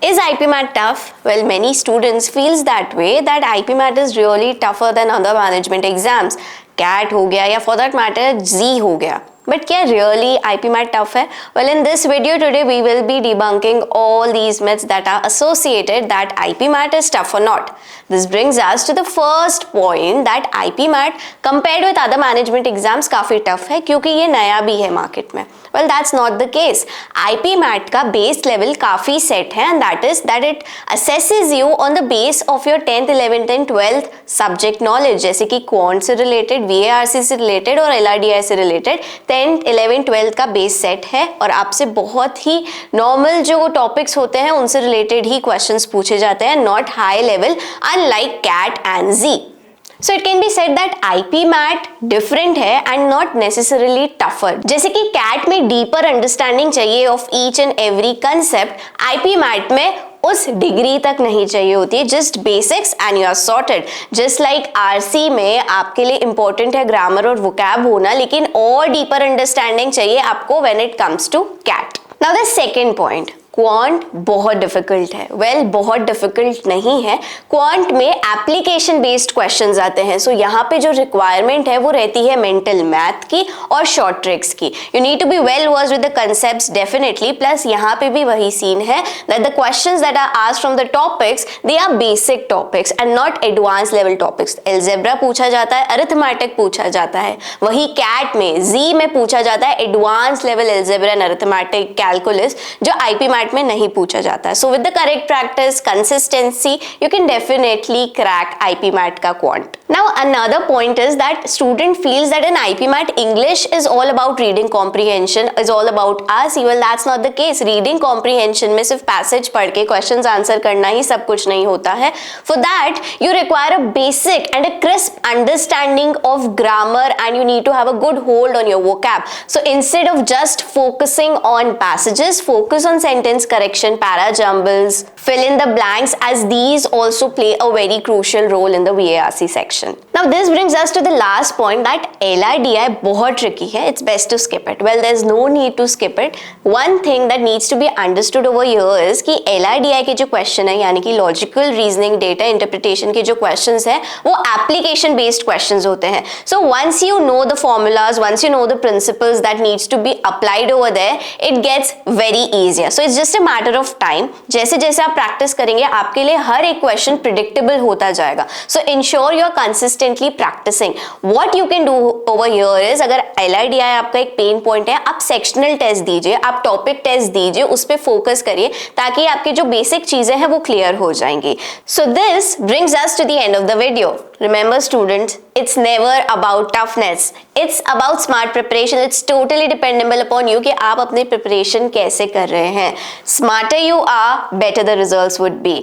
Is IP Mat tough? Well, many students feels that way, that IP Mat is really tougher than other management exams. CAT हो गया या for that matter Z हो गया. But क्या really IP Mat tough है? Well, in this video today we will be debunking all these myths that are associated that IP Mat is tough or not. This brings us to the first point that IP Mat compared with other management exams काफी tough है क्योंकि ये नया भी है market में. Well, that's not the case. IP Mat का base level काफी set है and that is that it assesses you on the base of your 10th, 11th and 12th subject knowledge जैसे कि quant से related, VARC से related और LRDI से related 10th, 11th, 12th का base set है और आपसे बहुत ही normal जो topics होते हैं उनसे related ही questions पूछे जाते हैं, not high level unlike CAT and Z. So it can be said that IP Mat different है and not necessarily tougher. जैसे कि CAT में deeper understanding चाहिए of each and every concept, IP Mat में उस डिग्री तक नहीं चाहिए होती है, just basics and you are sorted. Just like RC में आपके लिए important है ग्रामर और vocab होना, लेकिन और deeper understanding चाहिए आपको when it comes to CAT. Now the second point. Quant बहुत डिफिकल्ट है. वेल, बहुत डिफिकल्ट नहीं है. क्वांट में एप्लीकेशन बेस्ड क्वेश्चंस आते हैं. सो यहाँ पे जो रिक्वायरमेंट है वो रहती है मेंटल मैथ की और शॉर्ट ट्रिक्स की. You need to be well versed with the concepts definitely. Plus यहाँ पे भी वही सीन है that the questions that are asked from the topics they are basic topics and not advance level topics. Algebra पूछा जाता है, arithmetic पूछा जाता है. वही कैट में, जी में पूछा जाता है advance level algebra and arithmetic, calculus, जो आईपी मैट में नहीं पूछा जाता है. So with the correct practice, consistency, you can definitely crack IP MAT का quant. Now another point is that student feels that in IP MAT English is all about reading comprehension, is all about RC. Well, that's not the case. Reading comprehension में सिर्फ passage पढ़ के questions answer करना ही सब कुछ नहीं होता है. For that you require a basic and a crisp understanding of grammar and you need to have a good hold on your vocab. So instead of just focusing on passages, focus on sentence correction, para jumbles, fill in the blanks, as these also play a very crucial role in the VARC section. Now this brings us to the last point that LRDI बहुत tricky है. It's best to skip it. Well, there's no need to skip it. One thing that needs to be understood over here is कि LRDI के जो question है यानी कि logical reasoning, data interpretation के जो questions है वो application based questions होते हैं. So once you know the formulas, once you know the principles that needs to be applied over there, it gets very easier. So it's just a matter of time. जैसे जैसे आप practice करेंगे आपके लिए हर एक question predictable होता जाएगा. So ensure you are consistently practicing. What you can do over here is, अगर LRDI आपका एक पेन पॉइंट है, आप सेक्शनल टेस्ट दीजिए, आप टॉपिक टेस्ट दीजिए, उस पर फोकस करिए ताकि आपकी जो बेसिक चीजें हैं वो क्लियर हो जाएंगी. So this brings us to the end of the video. Remember students, it's never about toughness. It's about smart preparation. It's totally dependable upon you कि आप अपने preparation कैसे कर रहे हैं. Smarter you are, better the results would be.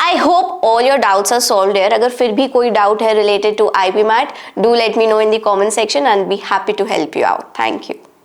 I hope all your doubts are solved here. अगर फिर भी कोई doubt है related to IP Mat, do let me know in the comment section and be happy to help you out. Thank you.